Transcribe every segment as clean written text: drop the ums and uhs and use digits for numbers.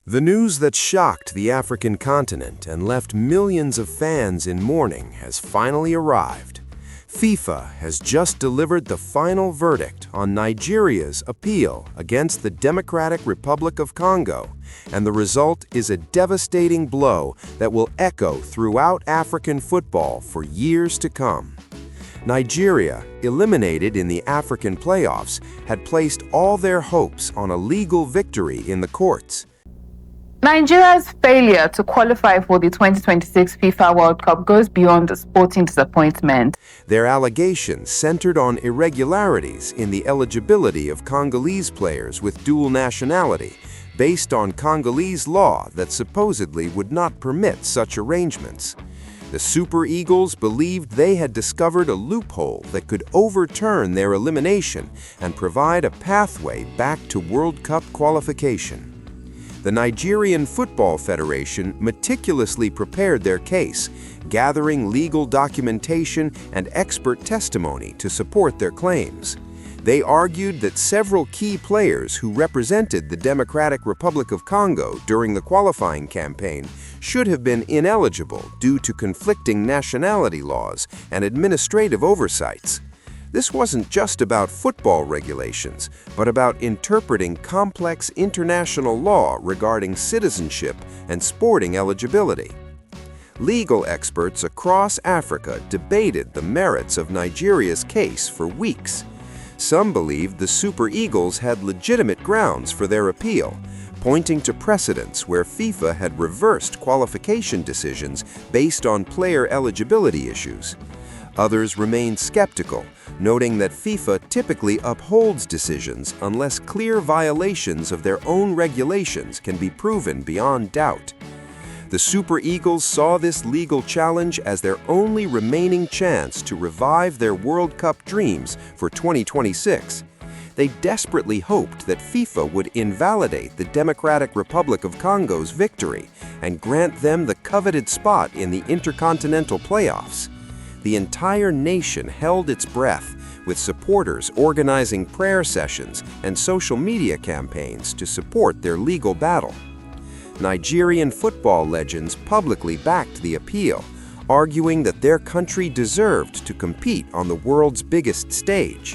The news that shocked the African continent and left millions of fans in mourning has finally arrived. FIFA has just delivered the final verdict on Nigeria's appeal against the Democratic Republic of Congo, and the result is a devastating blow that will echo throughout African football for years to come. Nigeria, eliminated in the African playoffs, had placed all their hopes on a legal victory in the courts. Nigeria's failure to qualify for the 2026 FIFA World Cup goes beyond a sporting disappointment. Their allegations centered on irregularities in the eligibility of Congolese players with dual nationality, based on Congolese law that supposedly would not permit such arrangements. The Super Eagles believed they had discovered a loophole that could overturn their elimination and provide a pathway back to World Cup qualification. The Nigerian Football Federation meticulously prepared their case, gathering legal documentation and expert testimony to support their claims. They argued that several key players who represented the Democratic Republic of Congo during the qualifying campaign should have been ineligible due to conflicting nationality laws and administrative oversights. This wasn't just about football regulations, but about interpreting complex international law regarding citizenship and sporting eligibility. Legal experts across Africa debated the merits of Nigeria's case for weeks. Some believed the Super Eagles had legitimate grounds for their appeal, pointing to precedents where FIFA had reversed qualification decisions based on player eligibility issues. Others remained skeptical, noting that FIFA typically upholds decisions unless clear violations of their own regulations can be proven beyond doubt. The Super Eagles saw this legal challenge as their only remaining chance to revive their World Cup dreams for 2026. They desperately hoped that FIFA would invalidate the Democratic Republic of Congo's victory and grant them the coveted spot in the intercontinental playoffs. The entire nation held its breath, with supporters organizing prayer sessions and social media campaigns to support their legal battle. Nigerian football legends publicly backed the appeal, arguing that their country deserved to compete on the world's biggest stage.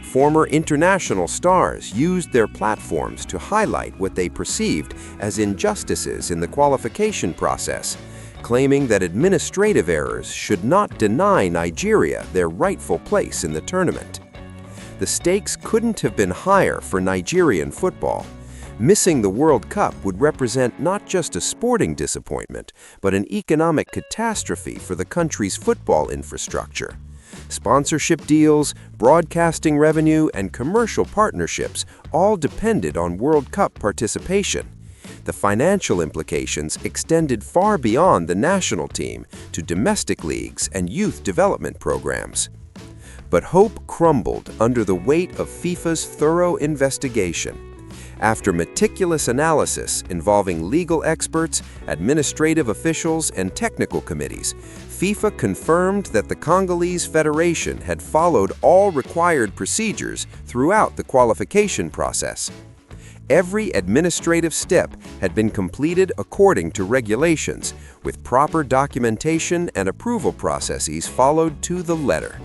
Former international stars used their platforms to highlight what they perceived as injustices in the qualification process, claiming that administrative errors should not deny Nigeria their rightful place in the tournament. The stakes couldn't have been higher for Nigerian football. Missing the World Cup would represent not just a sporting disappointment, but an economic catastrophe for the country's football infrastructure. Sponsorship deals, broadcasting revenue, and commercial partnerships all depended on World Cup participation. The financial implications extended far beyond the national team to domestic leagues and youth development programs. But hope crumbled under the weight of FIFA's thorough investigation. After meticulous analysis involving legal experts, administrative officials, and technical committees, FIFA confirmed that the Congolese Federation had followed all required procedures throughout the qualification process. Every administrative step had been completed according to regulations, with proper documentation and approval processes followed to the letter.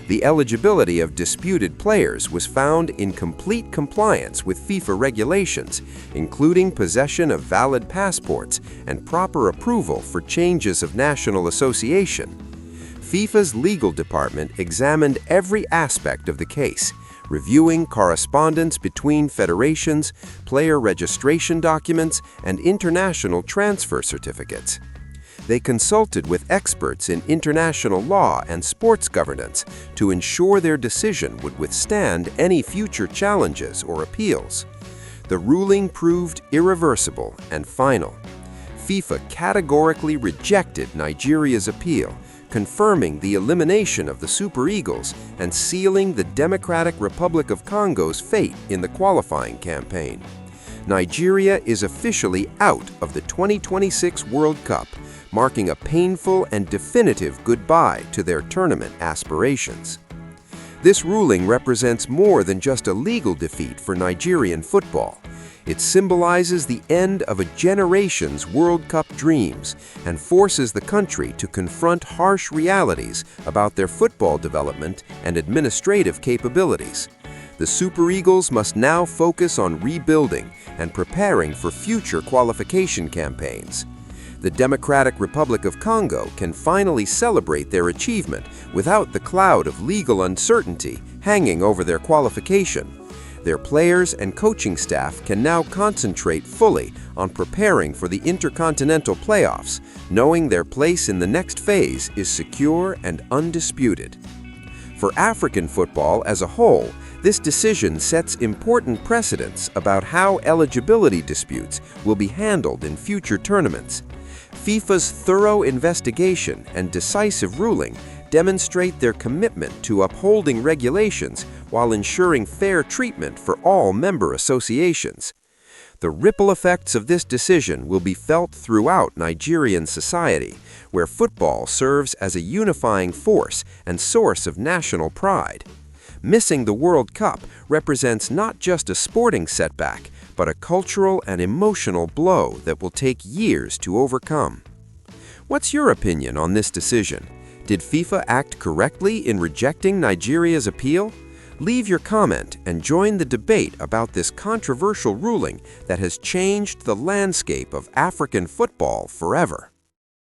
The eligibility of disputed players was found in complete compliance with FIFA regulations, including possession of valid passports and proper approval for changes of national association. FIFA's legal department examined every aspect of the case, reviewing correspondence between federations, player registration documents, and international transfer certificates. They consulted with experts in international law and sports governance to ensure their decision would withstand any future challenges or appeals. The ruling proved irreversible and final. FIFA categorically rejected Nigeria's appeal, confirming the elimination of the Super Eagles and sealing the Democratic Republic of Congo's fate in the qualifying campaign. Nigeria is officially out of the 2026 World Cup, marking a painful and definitive goodbye to their tournament aspirations. This ruling represents more than just a legal defeat for Nigerian football. It symbolizes the end of a generation's World Cup dreams and forces the country to confront harsh realities about their football development and administrative capabilities. The Super Eagles must now focus on rebuilding and preparing for future qualification campaigns. The Democratic Republic of Congo can finally celebrate their achievement without the cloud of legal uncertainty hanging over their qualification. Their players and coaching staff can now concentrate fully on preparing for the intercontinental playoffs, knowing their place in the next phase is secure and undisputed. For African football as a whole, this decision sets important precedents about how eligibility disputes will be handled in future tournaments. FIFA's thorough investigation and decisive ruling demonstrate their commitment to upholding regulations while ensuring fair treatment for all member associations. The ripple effects of this decision will be felt throughout Nigerian society, where football serves as a unifying force and source of national pride. Missing the World Cup represents not just a sporting setback, but a cultural and emotional blow that will take years to overcome. What's your opinion on this decision? Did FIFA act correctly in rejecting Nigeria's appeal? Leave your comment and join the debate about this controversial ruling that has changed the landscape of African football forever.